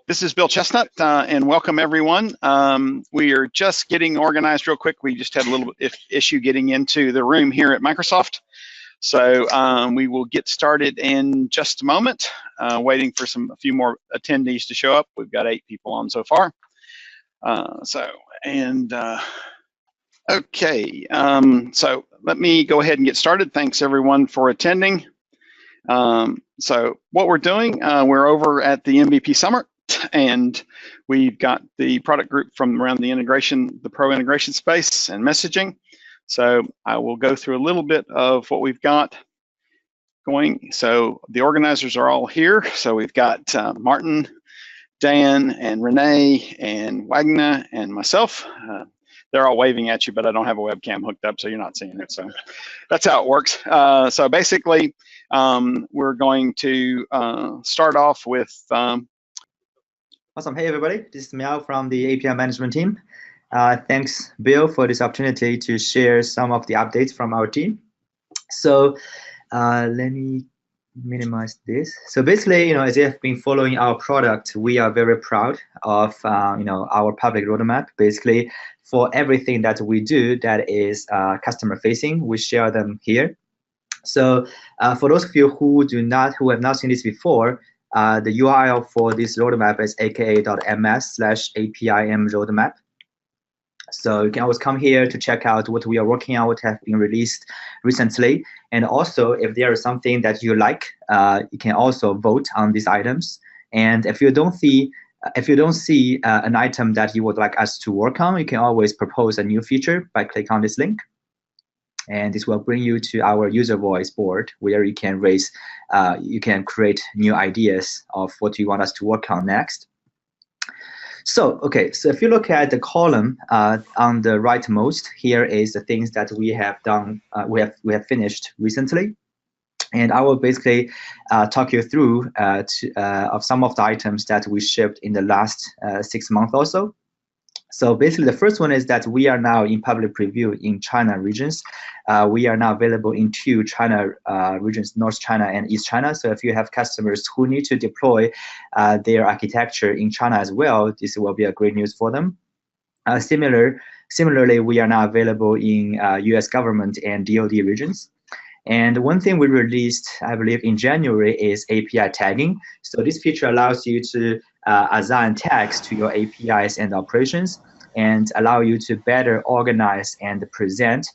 This is Bill Chestnut, and welcome everyone. We are just getting organized real quick. We just had a little issue getting into the room here at Microsoft. So we will get started in just a moment, waiting for a few more attendees to show up. We've got 8 people on so far. Okay, so let me go ahead and get started. Thanks everyone for attending. So what we're doing, we're over at the MVP Summit, and we've got the product group from around the integration, the pro integration space and messaging. So I will go through a little bit of what we've got going. So the organizers are all here. So we've got Martin, Dan, and Renee, and Wagner, and myself. They're all waving at you, but I don't have a webcam hooked up, so you're not seeing it. So that's how it works. So basically, we're going to start off with. Awesome. Hey, everybody. This is Miao from the API management team. Thanks, Bill, for this opportunity to share some of the updates from our team. So let me minimize this. So basically, as you have been following our product, we are very proud of our public roadmap. Basically, for everything that we do that is customer facing, we share them here. So for those of you who have not seen this before, the URL for this roadmap is aka.ms/APIM roadmap. So you can always come here to check out what we are working on, what have been released recently. And also, if there is something that you like, you can also vote on these items. And if you don't see an item that you would like us to work on, you can always propose a new feature by clicking on this link. And this will bring you to our user voice board where you can create new ideas of what you want us to work on next. So, okay, so if you look at the column on the rightmost, here is the things that we have done, we have finished recently. And I will basically talk you through of some of the items that we shipped in the last 6 months or so. So basically, the first one is that we are now in public preview in China regions. We are now available in 2 China regions, North China and East China. So if you have customers who need to deploy their architecture in China as well, this will be a great news for them. Similarly, we are now available in US government and DoD regions. And one thing we released, I believe, in January is API tagging. So this feature allows you to assign tags to your APIs and operations and allow you to better organize and present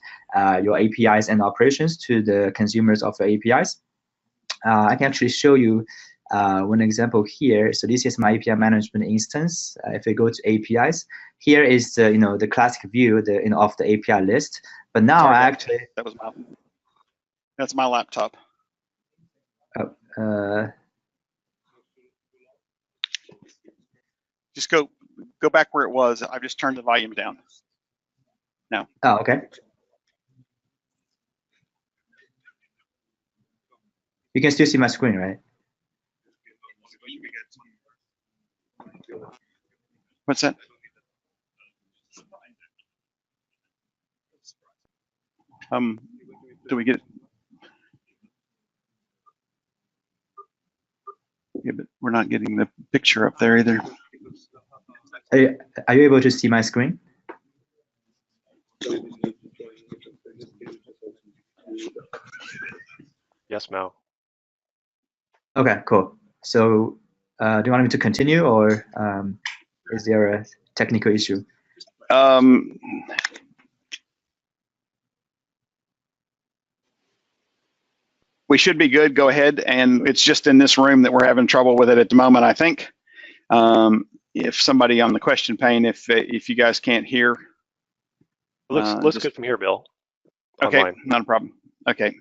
your APIs and operations to the consumers of your APIs. I can actually show you one example here. So this is my API management instance. If we go to APIs, here is the classic view of the API list. But now that's my laptop. Just go back where it was. I've just turned the volume down. No. Oh, okay. You can still see my screen, right? What's that? Do we get it? Yeah, but we're not getting the picture up there either. Are you able to see my screen? Yes, Mel. Okay, cool. So do you want me to continue, or is there a technical issue? We should be good. Go ahead. And it's just in this room that we're having trouble with it at the moment, I think. If somebody on the question pane, if you guys can't hear. Looks good from here, Bill. Okay, online. Not a problem. Okay.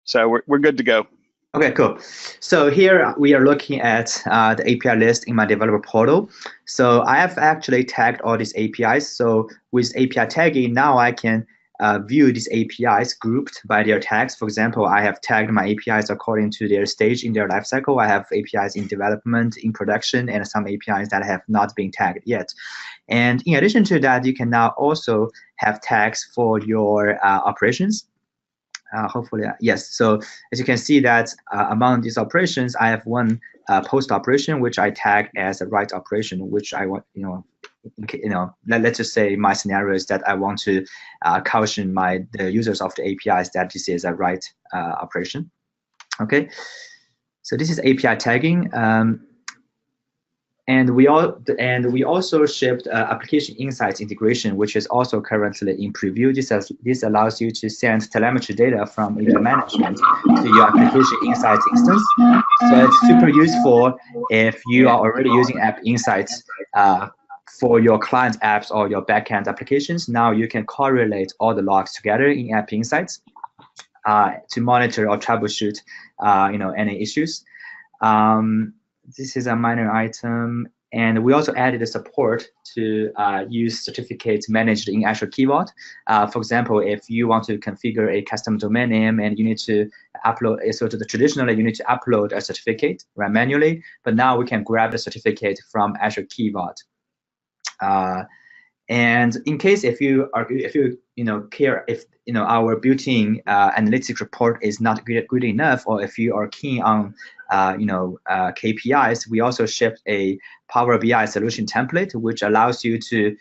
So we're good to go. Okay, cool. So here we are looking at the API list in my developer portal. So I have actually tagged all these APIs. So with API tagging, now I can view these APIs grouped by their tags. For example, I have tagged my APIs according to their stage in their lifecycle. I have APIs in development, in production, and some APIs that have not been tagged yet. And in addition to that, you can now also have tags for your operations. Hopefully, yes. So as you can see that among these operations, I have one post operation, which I tag as a write operation, which I want, let's just say my scenario is that I want to caution the users of the APIs that this is a write operation. Okay, so this is API tagging. And we also shipped application insights integration, which is also currently in preview. This allows you to send telemetry data from API management to your application insights instance. So it's super useful if you are already using app insights for your client apps or your backend applications. Now you can correlate all the logs together in app insights to monitor or troubleshoot any issues. This is a minor item, and we also added a support to use certificates managed in Azure Key Vault. For example, if you want to configure a custom domain name and you need to upload, so traditionally you need to upload a certificate manually, but now we can grab the certificate from Azure Key Vault. And in case if you care if our built-in analytics report is not good enough, or if you are keen on KPIs, we also shipped a Power BI solution template, which allows you to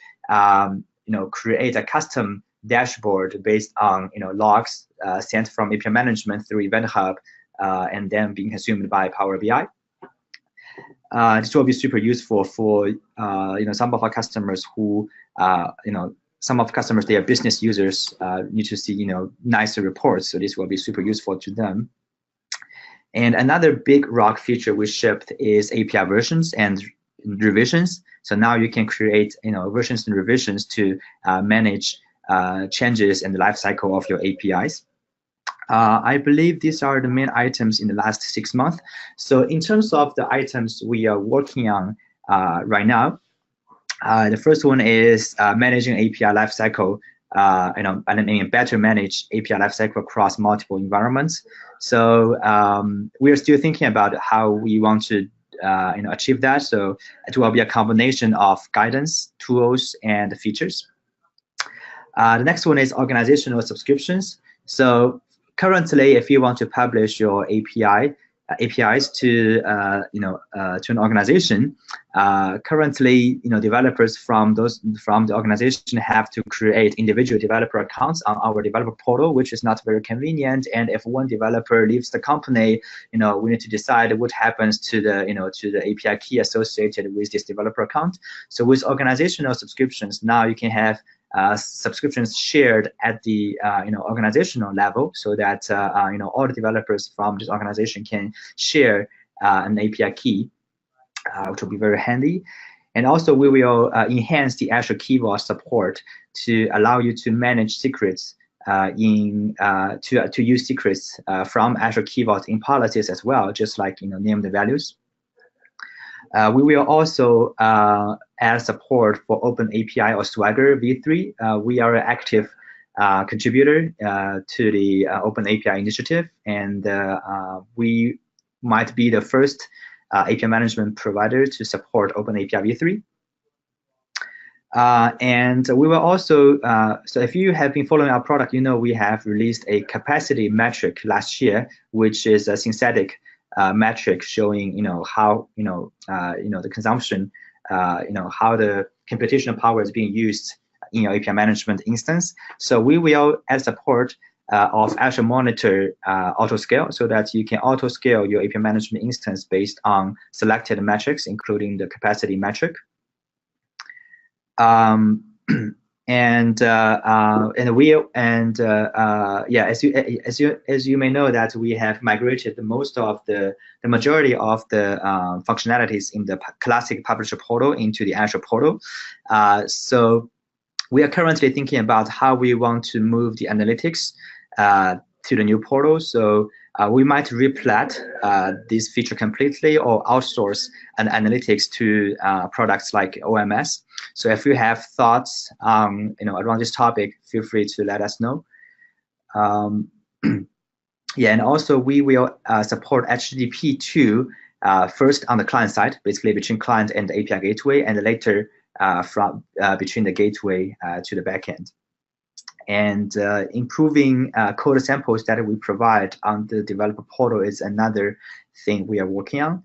create a custom dashboard based on logs sent from API management through Event Hub and then being consumed by Power BI. This will be super useful for some of our customers who some of customers, they are business users, need to see nicer reports. So this will be super useful to them. And another big rock feature we shipped is API versions and revisions. So now you can create versions and revisions to manage changes in the lifecycle of your APIs. I believe these are the main items in the last 6 months. So in terms of the items we are working on right now, the first one is managing API lifecycle, and better manage API lifecycle across multiple environments. So we are still thinking about how we want to achieve that. So it will be a combination of guidance, tools, and features. The next one is organizational subscriptions. So currently, if you want to publish your APIs to an organization, currently developers from the organization have to create individual developer accounts on our developer portal, which is not very convenient. And if one developer leaves the company, we need to decide what happens to the API key associated with this developer account. So with organizational subscriptions, now you can have subscriptions shared at the organizational level, so that all the developers from this organization can share an API key, which will be very handy. And also we will enhance the Azure Key Vault support to allow you to manage secrets to use secrets from Azure Key Vault in policies as well, just like name the values. We will also add support for OpenAPI or Swagger v3. We are an active contributor to the OpenAPI initiative, and we might be the first API management provider to support OpenAPI v3. And we will also, so if you have been following our product, we have released a capacity metric last year, which is a synthetic metric showing how the consumption, how the computational power is being used in your API management instance. So we will add support of Azure Monitor auto scale, so that you can auto scale your API management instance based on selected metrics, including the capacity metric. As you may know, that we have migrated the majority of the functionalities in the classic publisher portal into the Azure portal. So we are currently thinking about how we want to move the analytics to the new portal. So we might replat this feature completely, or outsource an analytics to products like OMS. So if you have thoughts around this topic, feel free to let us know. And also we will support HTTP 2 first on the client side, basically between client and the API gateway, and later from between the gateway to the backend. And improving code samples that we provide on the developer portal is another thing we are working on.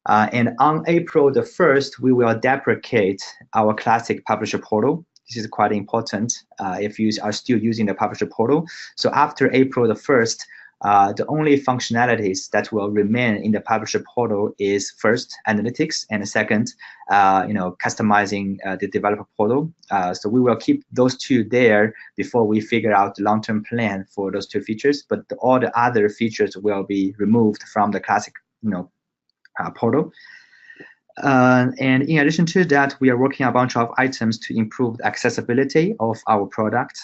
And on April the 1st, we will deprecate our classic publisher portal. This is quite important if you are still using the publisher portal. So after April the 1st, the only functionalities that will remain in the publisher portal is first, analytics, and second, customizing the developer portal. So we will keep those two there before we figure out the long-term plan for those two features. But all the other features will be removed from the classic, portal. And in addition to that, we are working on a bunch of items to improve the accessibility of our product.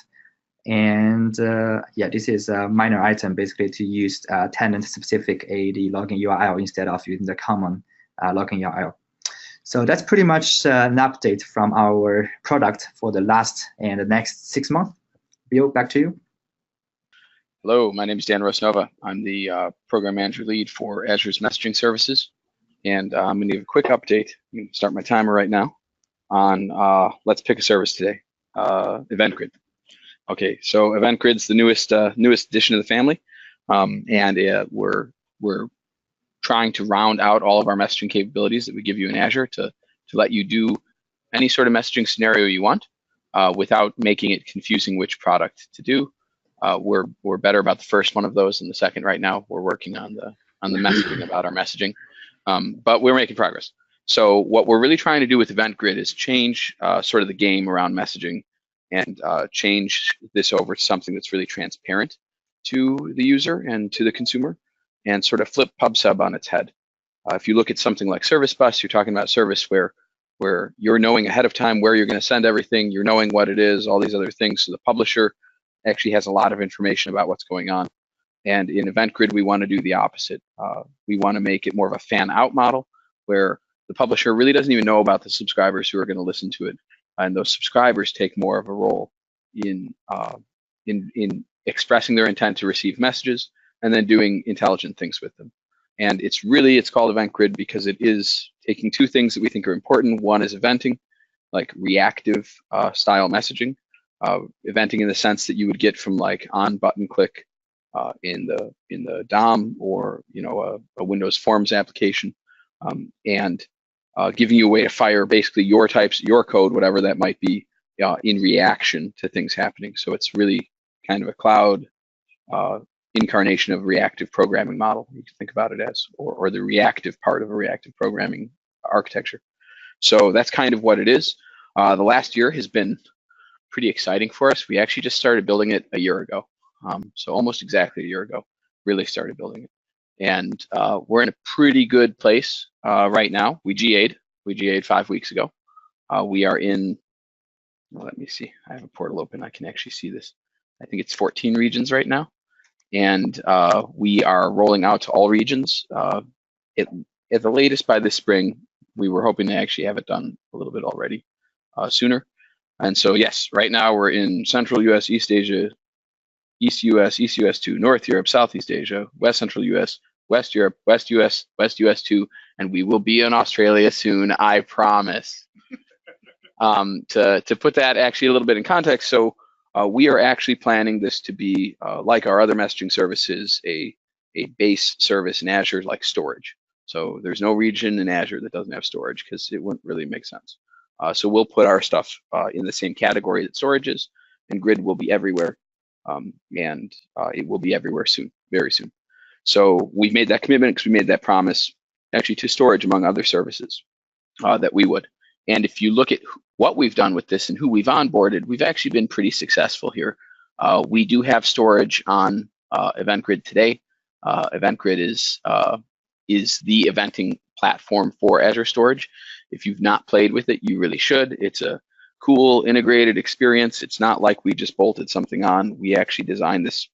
And this is a minor item, basically to use tenant-specific AD login URL instead of using the common login URL. So that's pretty much an update from our product for the last and the next 6 months. Bill, back to you. Hello, my name is Dan Rosnova. I'm the program manager lead for Azure's messaging services. And I'm going to give a quick update. I'm going to start my timer right now on let's pick a service today, Event Grid. Okay, so Event Grid's the newest addition to the family, and we're trying to round out all of our messaging capabilities that we give you in Azure to let you do any sort of messaging scenario you want without making it confusing which product to do. We're better about the first one of those than the second right now. We're working on the messaging about our messaging. But we're making progress. So what we're really trying to do with Event Grid is change sort of the game around messaging and change this over to something that's really transparent to the user and to the consumer and sort of flip PubSub on its head. If you look at something like Service Bus, you're talking about service where you're knowing ahead of time where you're going to send everything, you're knowing what it is, all these other things. So the publisher actually has a lot of information about what's going on. And in Event Grid, we want to do the opposite. We want to make it more of a fan-out model where the publisher really doesn't even know about the subscribers who are going to listen to it, and those subscribers take more of a role in expressing their intent to receive messages and then doing intelligent things with them. And it's called Event Grid because it is taking two things that we think are important. One is eventing, like reactive style messaging, eventing in the sense that you would get from like on button click in the DOM or a Windows Forms application, and giving you a way to fire basically your types, your code, whatever that might be, in reaction to things happening. So it's really kind of a cloud incarnation of reactive programming model. You can think about it as, or the reactive part of a reactive programming architecture. So that's kind of what it is. The last year has been pretty exciting for us. We actually just started building it a year ago. So almost exactly a year ago, really started building it. And we're in a pretty good place right now. We GA'd 5 weeks ago. We are in, well, let me see, I have a portal open, I can actually see this. I think it's 14 regions right now. And we are rolling out to all regions. At the latest by this spring, we were hoping to actually have it done a little bit already sooner. And so yes, right now we're in Central US, East Asia, East US, East US 2, North Europe, Southeast Asia, West Central US, West Europe, West US, West US 2, and we will be in Australia soon, I promise. To put that actually a little bit in context, so we are actually planning this to be, like our other messaging services, a base service in Azure like storage. So there's no region in Azure that doesn't have storage because it wouldn't really make sense. So we'll put our stuff in the same category that storage is, and Grid will be everywhere. And it will be everywhere soon, very soon. So we've made that commitment because we made that promise actually to storage among other services that we would. And if you look at what we've done with this and who we've onboarded, we've actually been pretty successful here. We do have storage on Event Grid today. Event Grid is the eventing platform for Azure Storage. If you've not played with it, you really should. It's a cool integrated experience. It's not like we just bolted something on. We actually designed this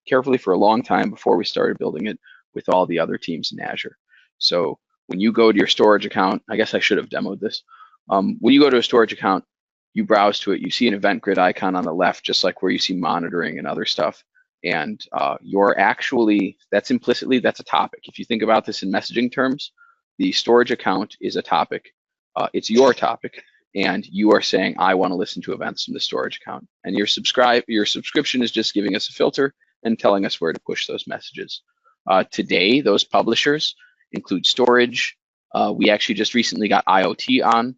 carefully for a long time before we started building it with all the other teams in Azure. So when you go to your storage account, I guess I should have demoed this. When you go to a storage account, you browse to it, you see an Event Grid icon on the left, just like where you see monitoring and other stuff. And that's implicitly a topic. If you think about this in messaging terms, the storage account is a topic. It's your topic. And you are saying, I want to listen to events from the storage account. And your subscription is just giving us a filter and telling us where to push those messages. Today, those publishers include storage, We actually just recently got IoT on.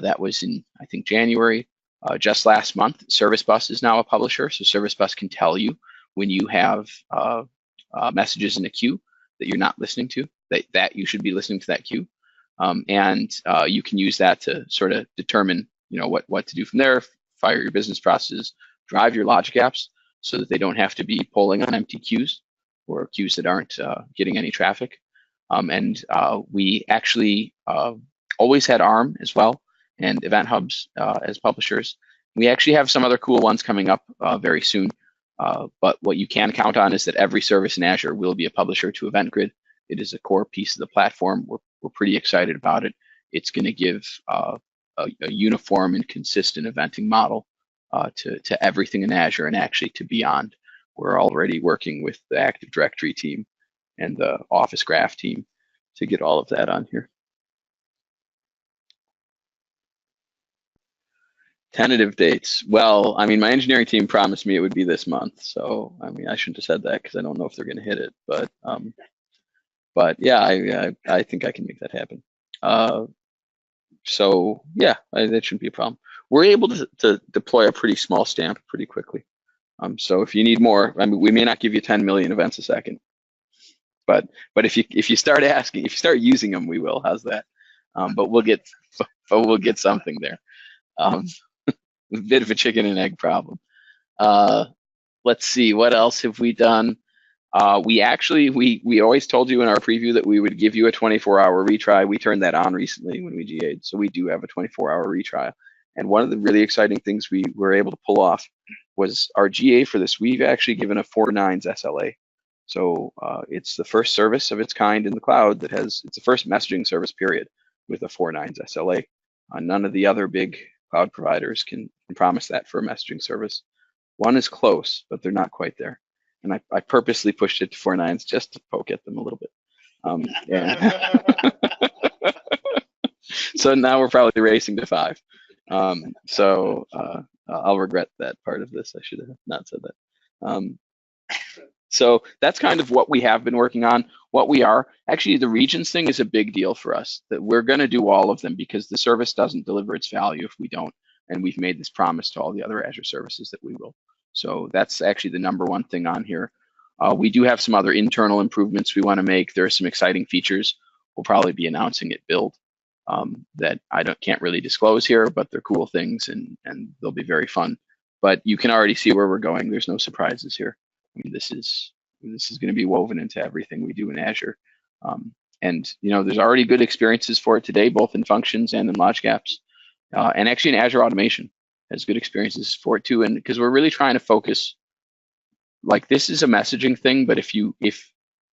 That was in, I think, January. Just last month, Service Bus is now a publisher, so Service Bus can tell you when you have messages in a queue that you're not listening to, that you should be listening to that queue. And you can use that to sort of determine, what to do from there, fire your business processes, drive your logic apps so that they don't have to be polling on empty queues or queues that aren't getting any traffic. And we actually always had ARM as well and Event Hubs as publishers. We actually have some other cool ones coming up very soon. But what you can count on is that every service in Azure will be a publisher to EventGrid. It is a core piece of the platform. We're pretty excited about it. It's going to give a uniform and consistent eventing model to everything in Azure and actually to beyond. We're already working with the Active Directory team and the Office Graph team to get all of that on here. Tentative dates. Well, I mean, my engineering team promised me it would be this month, so I mean, I shouldn't have said that because I don't know if they're going to hit it, but yeah, I think I can make that happen. So yeah, that shouldn't be a problem. We're able to deploy a pretty small stamp pretty quickly. So if you need more, I mean, we may not give you 10 million events a second, but if you start asking, if you start using them, we will. How's that? But we'll get something there. A bit of a chicken and egg problem. Let's see, what else have we done? We always told you in our preview that we would give you a 24-hour retry. We turned that on recently when we GA'd, so we do have a 24-hour retry. And one of the really exciting things we were able to pull off was our GA for this. We've actually given a 4.9s SLA. So it's the first service of its kind in the cloud that it's the first messaging service period with a 4.9s SLA. None of the other big cloud providers can promise that for a messaging service. One is close, but they're not quite there. And I purposely pushed it to 4.9s just to poke at them a little bit. So now we're probably racing to 5. So I'll regret that part of this. I should have not said that. So that's kind of what we have been working on. What we are, actually the regions thing is a big deal for us, that we're going to do all of them because the service doesn't deliver its value if we don't. And we've made this promise to all the other Azure services that we will. So that's actually the #1 thing on here. We do have some other internal improvements we want to make. There are some exciting features we'll probably be announcing at Build that I can't really disclose here, but they're cool things and they'll be very fun. But you can already see where we're going. There's no surprises here. I mean, this is going to be woven into everything we do in Azure. And there's already good experiences for it today, both in functions and in logic apps. And actually in Azure Automation has good experiences for it too. And because we're really trying to focus, like this is a messaging thing, but if you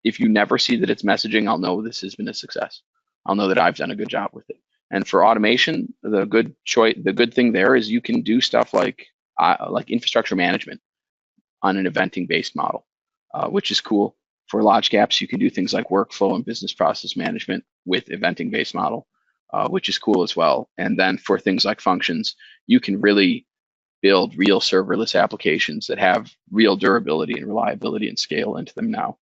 never see that it's messaging, I'll know this has been a success. I'll know that I've done a good job with it. And for automation, the good thing there is you can do stuff like infrastructure management on an eventing-based model, which is cool. For logic apps, you can do things like workflow and business process management with eventing-based model, which is cool as well. And then for things like functions, you can really build real serverless applications that have real durability and reliability and scale into them now,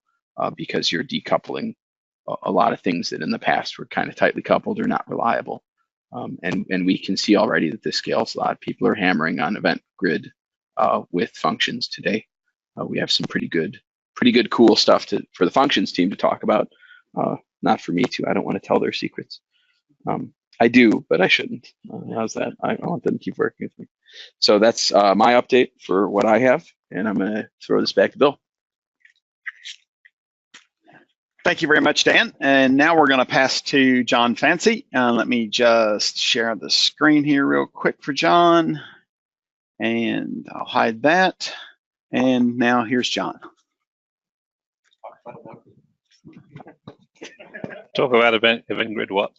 because you're decoupling a lot of things that in the past were kind of tightly coupled or not reliable. And we can see already that this scales a lot. People are hammering on EventGrid with functions today. We have some pretty good cool stuff for the functions team to talk about. Not for me to. I don't want to tell their secrets. I do, but I shouldn't. How's that? I want them to keep working with me. So that's my update for what I have, and I'm going to throw this back to Bill. Thank you very much, Dan. And now we're going to pass to John Fancy. Let me just share the screen here real quick for John. And I'll hide that. And now here's John. Talk about EventGrid what?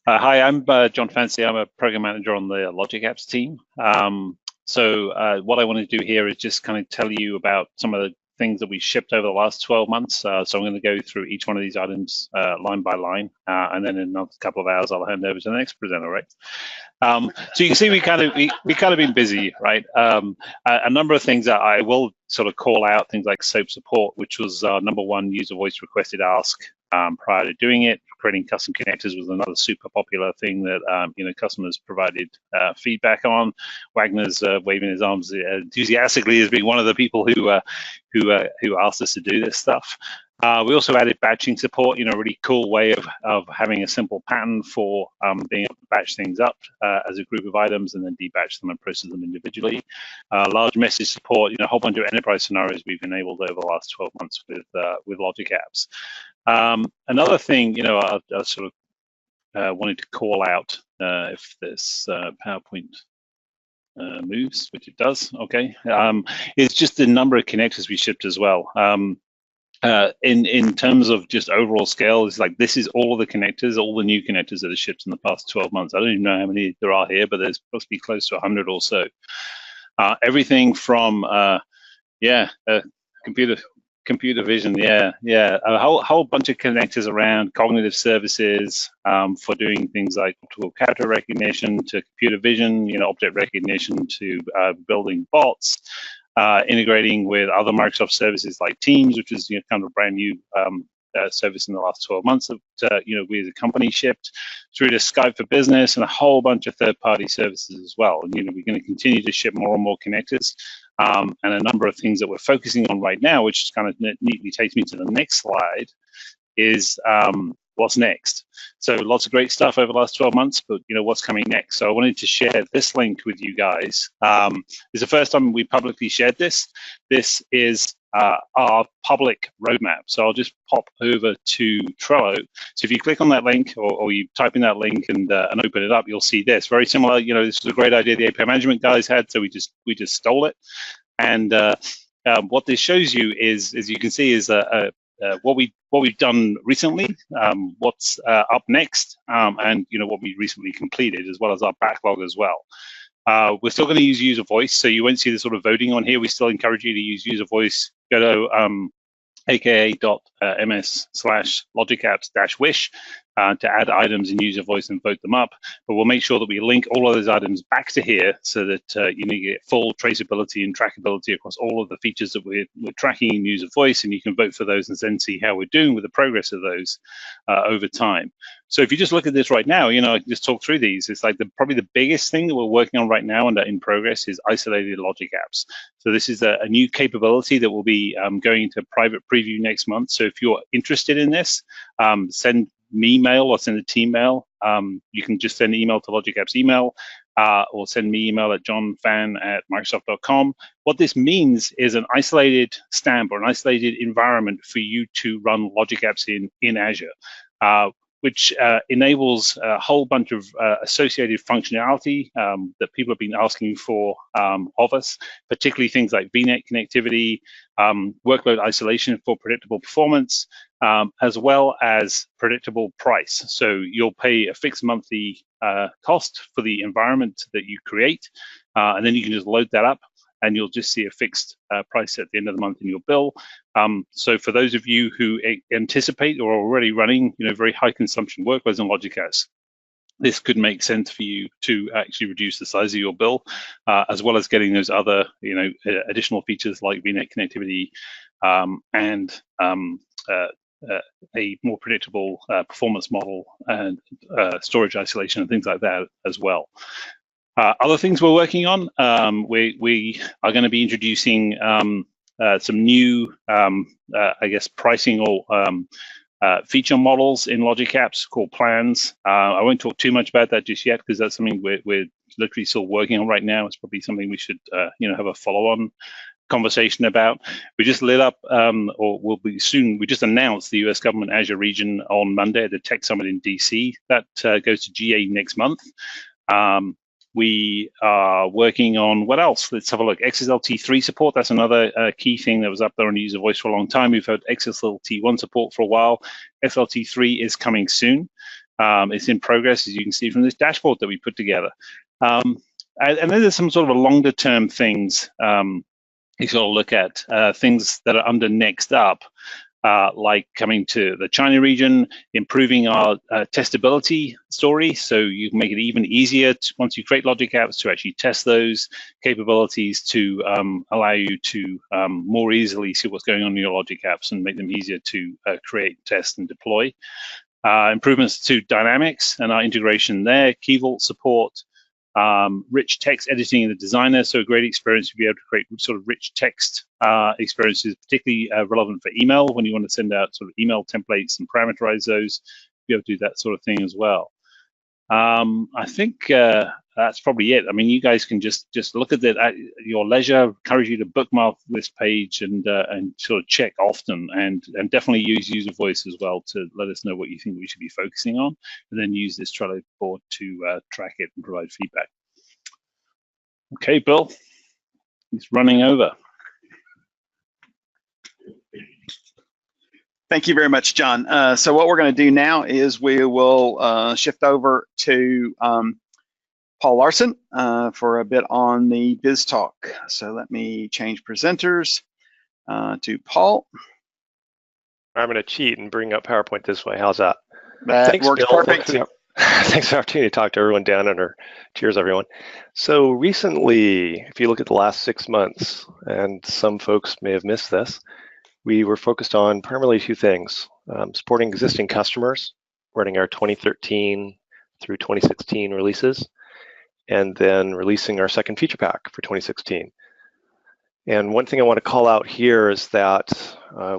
Hi, I'm John Fancy. I'm a program manager on the Logic Apps team. So what I want to do here is just kind of tell you about some of the things that we shipped over the last 12 months. So I'm going to go through each one of these items line by line, and then in another couple of hours, I'll hand over to the next presenter, right? So you can see we kind of been busy, right? A number of things that I will sort of call out, things like SOAP support, which was our #1 user voice requested ask prior to doing it. creating custom connectors was another super popular thing that customers provided feedback on. Wagner's waving his arms enthusiastically as being one of the people who asked us to do this stuff. We also added batching support, a really cool way of having a simple pattern for being able to batch things up as a group of items and then debatch them and process them individually. Large message support, a whole bunch of enterprise scenarios we've enabled over the last 12 months with Logic Apps. Another thing, I sort of wanted to call out if this PowerPoint moves, which it does, okay, it's just the number of connectors we shipped as well. In terms of just overall scale, it's like this is all of the connectors, all the new connectors that are shipped in the past 12 months. I don't even know how many there are here, but there's supposed to be close to 100 or so. Everything from computer vision, a whole bunch of connectors around cognitive services for doing things like optical character recognition to computer vision, object recognition to building bots. Integrating with other Microsoft services like Teams, which is kind of a brand new service in the last 12 months that we as a company shipped, through to Skype for Business and a whole bunch of third-party services as well. And we're going to continue to ship more and more connectors, and a number of things that we're focusing on right now, which kind of neatly takes me to the next slide, is what's next. So lots of great stuff over the last 12 months, but what's coming next? So I wanted to share this link with you guys. It's the first time we publicly shared this. This is our public roadmap. So I'll just pop over to Trello. So if you click on that link or you type in that link and open it up, you'll see this. Very similar, this was a great idea the API management guys had, so we just stole it. And what this shows you is, as you can see, is what we've done recently, what's up next, and what we recently completed, as well as our backlog as well. We're still going to use user voice, so you won't see the sort of voting on here. We still encourage you to use user voice. Go to aka.ms/logicapps-wish to add items in user voice and vote them up. But we'll make sure that we link all of those items back to here so that you get full traceability and trackability across all of the features that we're tracking in user voice, and you can vote for those and then see how we're doing with the progress of those over time. So if you just look at this right now, I can just talk through these. It's like probably the biggest thing that we're working on right now and in progress is isolated logic apps. So this is a new capability that will be going into private preview next month. So if you're interested in this, send me mail or send a team mail. You can just send an email to Logic Apps email or send me email at johnfan@microsoft.com. What this means is an isolated stamp or an isolated environment for you to run Logic Apps in Azure, which enables a whole bunch of associated functionality that people have been asking for of us, particularly things like VNet connectivity, workload isolation for predictable performance, as well as predictable price. So you'll pay a fixed monthly cost for the environment that you create, and then you can just load that up, and you'll just see a fixed price at the end of the month in your bill. So for those of you who anticipate or are already running, very high consumption workloads and Logic Apps, this could make sense for you to actually reduce the size of your bill, as well as getting those other, additional features like VNet connectivity and a more predictable performance model and storage isolation and things like that as well. Other things we're working on, we are going to be introducing some new, pricing or feature models in Logic Apps called plans. I won't talk too much about that just yet because that's something we're literally still working on right now. It's probably something we should, have a follow-on conversation about. We just lit up, or will be soon, we just announced the US government Azure region on Monday at the Tech Summit in DC. That goes to GA next month. We are working on what else? Let's have a look. XSLT3 support. That's another key thing that was up there on user voice for a long time. We've had XSLT1 support for a while. XSLT3 is coming soon. It's in progress, as you can see from this dashboard that we put together. And then there's some sort of a longer term things you sort of look at, things that are under next up. Like coming to the China region, improving our testability story, so you can make it even easier once you create Logic Apps to actually test those capabilities to allow you to more easily see what's going on in your Logic Apps and make them easier to create, test, and deploy. improvements to dynamics and our integration there, key vault support, rich text editing in the designer, so a great experience to be able to create sort of rich text experiences, particularly relevant for email when you want to send out sort of email templates and parameterize those, be able to do that sort of thing as well. I think that's probably it. I mean, you guys can just look at it at your leisure. Encourage you to bookmark this page and sort of check often, and definitely use user voice as well to let us know what you think we should be focusing on, and then use this Trello board to track it and provide feedback. Okay, Bill, he's running over. Thank you very much, John. So what we're going to do now is we will shift over to Paul Larson for a bit on the BizTalk. So let me change presenters to Paul. I'm going to cheat and bring up PowerPoint this way. How's that? That works Bill. perfect. Thanks for the opportunity to talk to everyone down under. Cheers, everyone. So recently, if you look at the last 6 months, and some folks may have missed this, we were focused on primarily two things: supporting existing customers, running our 2013 through 2016 releases, and then releasing our second feature pack for 2016. And one thing I want to call out here is that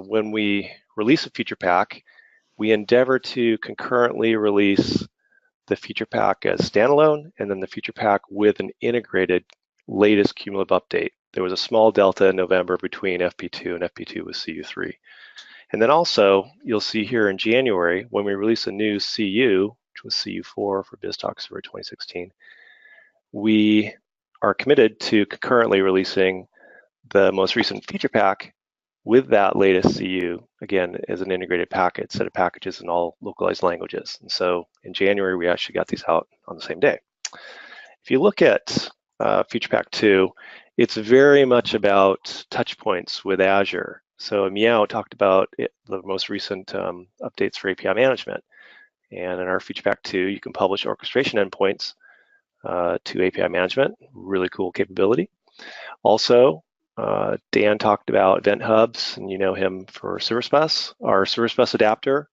when we release a feature pack, we endeavor to concurrently release the feature pack as standalone, and then the feature pack with an integrated latest cumulative update. There was a small delta in November between FP2 and FP2 with CU3. And then also, you'll see here in January, when we release a new CU, which was CU4 for BizTalk Server 2016, we are committed to concurrently releasing the most recent feature pack with that latest CU, again, as an integrated packet, set of packages in all localized languages. And so in January, we actually got these out on the same day. If you look at Feature Pack 2, it's very much about touch points with Azure. So Meow talked about the most recent updates for API management. And in our Feature Pack 2, you can publish orchestration endpoints to API management, really cool capability. Also, Dan talked about event hubs, and you know him for Service Bus. Our Service Bus adapter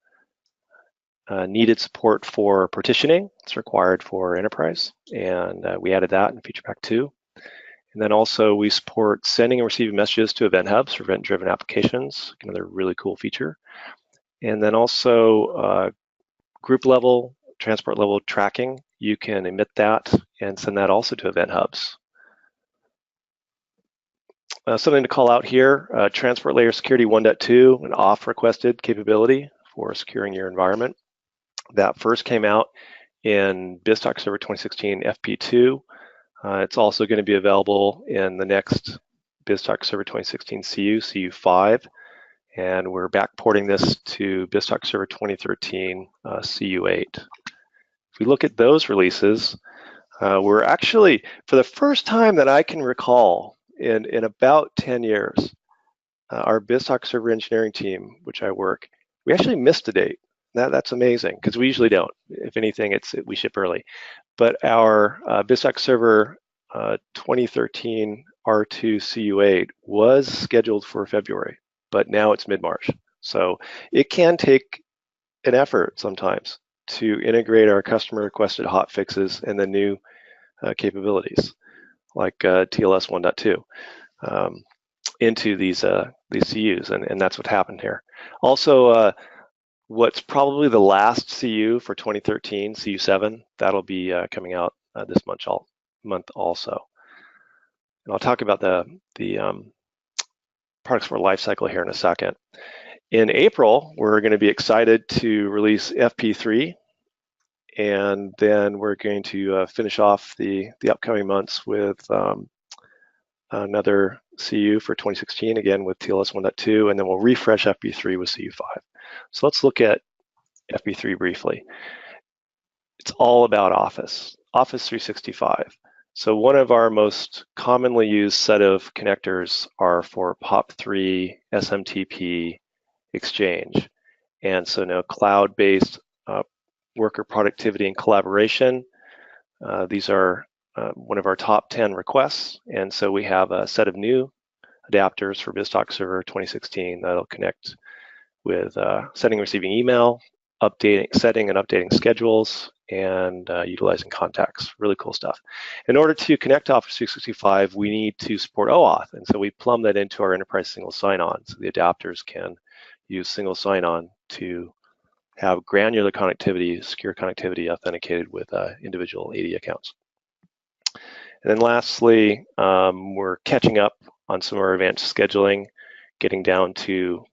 needed support for partitioning. It's required for enterprise, and we added that in Feature Pack 2. And then also we support sending and receiving messages to event hubs for event-driven applications, another really cool feature. And then also group level, transport level tracking. You can emit that and send that also to event hubs. Something to call out here, Transport Layer Security 1.2, an off requested capability for securing your environment. That first came out in BizTalk Server 2016 FP2. It's also going to be available in the next BizTalk Server 2016 CU5, and we're backporting this to BizTalk Server 2013 CU8. If we look at those releases, we're actually, for the first time that I can recall in about 10 years, our BizTalk Server engineering team, which I work, we actually missed a date. That's amazing, because we usually don't. If anything, we ship early. But our BizTalk Server 2013 R2 CU8 was scheduled for February, but now it's mid-March. So it can take an effort sometimes to integrate our customer requested hot fixes and the new capabilities like TLS 1.2 into these CUs, and that's what happened here. Also, what's probably the last CU for 2013, CU7, that'll be coming out this month also. And I'll talk about the products for Lifecycle here in a second. In April, we're going to be excited to release FP3, and then we're going to finish off the upcoming months with another CU for 2016, again with TLS 1.2, and then we'll refresh FP3 with CU5. So let's look at FP3 briefly. It's all about Office 365. So one of our most commonly used set of connectors are for POP3 SMTP Exchange. And so now cloud-based worker productivity and collaboration. These are one of our top 10 requests. And so we have a set of new adapters for BizTalk Server 2016 that'll connect with sending and receiving email, setting and updating schedules, and utilizing contacts. Really cool stuff. In order to connect to Office 365, we need to support OAuth, and so we plumb that into our enterprise single sign-on, so the adapters can use single sign-on to have granular connectivity, secure connectivity authenticated with individual AD accounts. And then lastly, we're catching up on some of our advanced scheduling, getting down to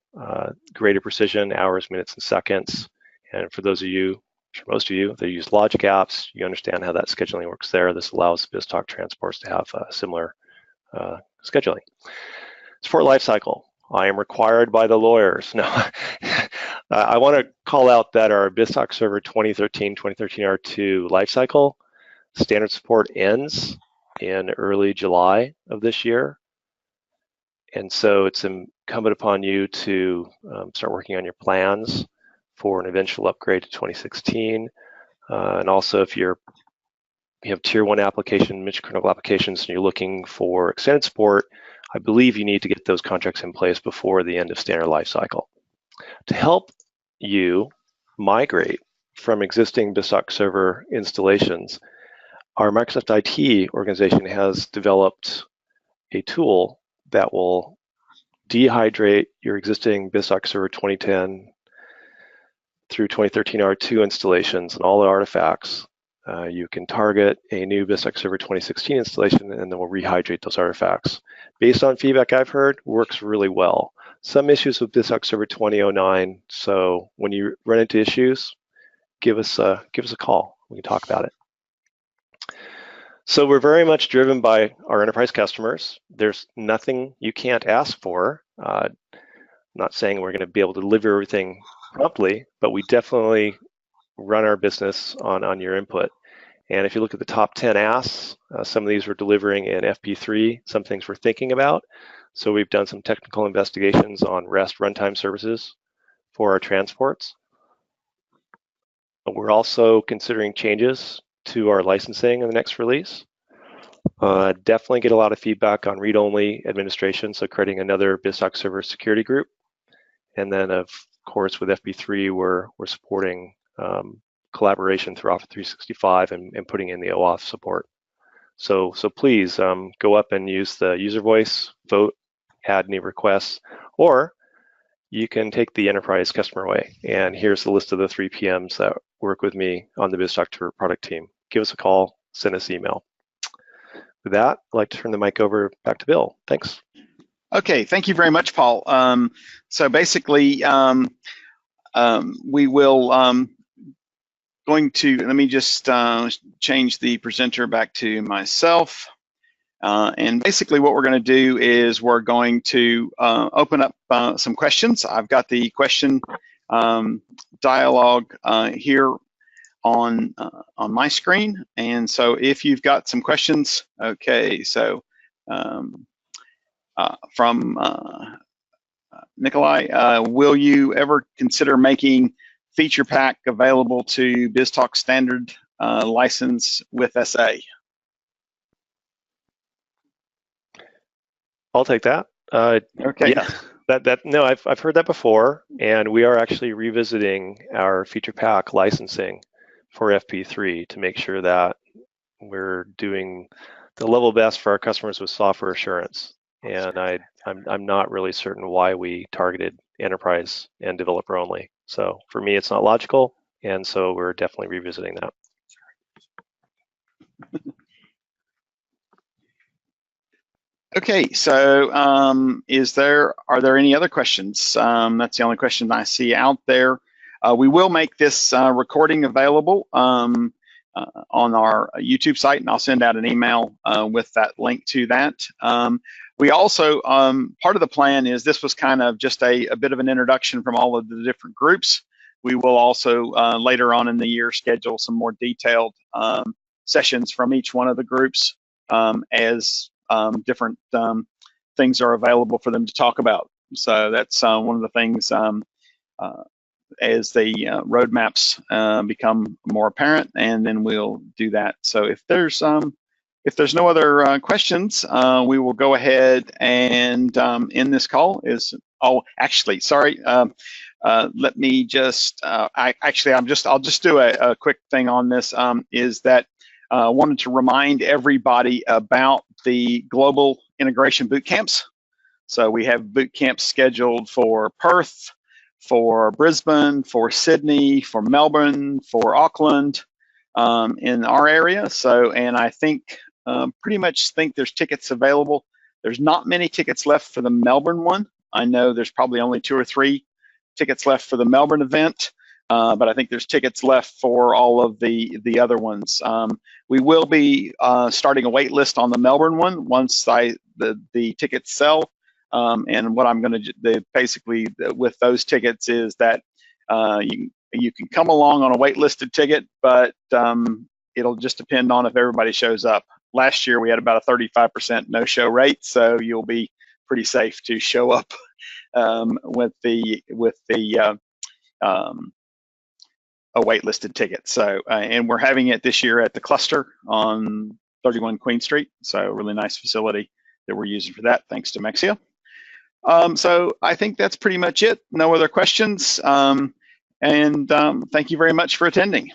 greater precision, hours, minutes, and seconds. And for those of you, for most of you that use logic apps, you understand how that scheduling works there. This allows BizTalk transports to have similar scheduling. Support Lifecycle. I am required by the lawyers. No, I want to call out that our BizTalk Server 2013 R2 Lifecycle standard support ends in early July of this year. And so it's incumbent upon you to start working on your plans for an eventual upgrade to 2016. And also if you have tier 1 application, mission critical applications, and you're looking for extended support, I believe you need to get those contracts in place before the end of standard lifecycle. To help you migrate from existing BizTalk server installations, our Microsoft IT organization has developed a tool that will dehydrate your existing BizTalk server 2010 through 2013 R2 installations and all the artifacts. You can target a new BizTalk server 2016 installation, and then we'll rehydrate those artifacts. Based on feedback I've heard, works really well. Some issues with BizTalk server 2009, so when you run into issues, give us a call. We can talk about it. So we're very much driven by our enterprise customers. There's nothing you can't ask for. I'm not saying we're going to be able to deliver everything promptly, but we definitely run our business on your input. And if you look at the top 10 asks, some of these we're delivering in FP3, some things we're thinking about. So we've done some technical investigations on REST runtime services for our transports. We're also considering changes to our licensing in the next release. Definitely get a lot of feedback on read-only administration, so creating another BizTalk server security group. And then, of course, with FP3, we're supporting collaboration through Office 365 and putting in the OAuth support. So please go up and use the user voice, vote, add new requests, or you can take the enterprise customer way. And here's the list of the 3 PMs that work with me on the BizTalk product team. Give us a call, send us an email. With that, I'd like to turn the mic over back to Bill. Thanks. Okay, thank you very much, Paul. So basically, we will let me just change the presenter back to myself. And basically what we're going to do is we're going to open up some questions. I've got the question dialogue here on my screen. And so if you've got some questions, okay, so from Nikolai, will you ever consider making feature pack available to BizTalk standard license with SA? I'll take that. Okay. Yeah, no, I've heard that before, and we are actually revisiting our feature pack licensing for FP3 to make sure that we're doing the level best for our customers with software assurance. And I'm not really certain why we targeted enterprise and developer only. So for me, it's not logical, and so we're definitely revisiting that. Okay, so are there any other questions? That's the only question I see out there. We will make this recording available on our YouTube site, and I'll send out an email with that link to that. We also, part of the plan is this was kind of just a bit of an introduction from all of the different groups. We will also later on in the year schedule some more detailed sessions from each one of the groups as different things are available for them to talk about. So that's one of the things as the roadmaps become more apparent, and then we'll do that. So if there's no other questions, we will go ahead and end this call. Actually, sorry. let me just, I'll just do a quick thing on this, is that I wanted to remind everybody about the global integration boot camps. So we have boot camps scheduled for Perth, for Brisbane, for Sydney, for Melbourne, for Auckland, in our area. So, and I think, pretty much think there's tickets available. There's not many tickets left for the Melbourne one. I know there's probably only 2 or 3 tickets left for the Melbourne event, but I think there's tickets left for all of the other ones. We will be starting a wait list on the Melbourne one once the tickets sell. And what I'm going to do basically with those tickets is that you can come along on a waitlisted ticket, but it'll just depend on if everybody shows up. Last year we had about a 35% no-show rate, so you'll be pretty safe to show up with a waitlisted ticket. So, and we're having it this year at the Cluster on 31 Queen Street. So, really nice facility that we're using for that, thanks to Mexia. So I think that's pretty much it. No other questions. Thank you very much for attending.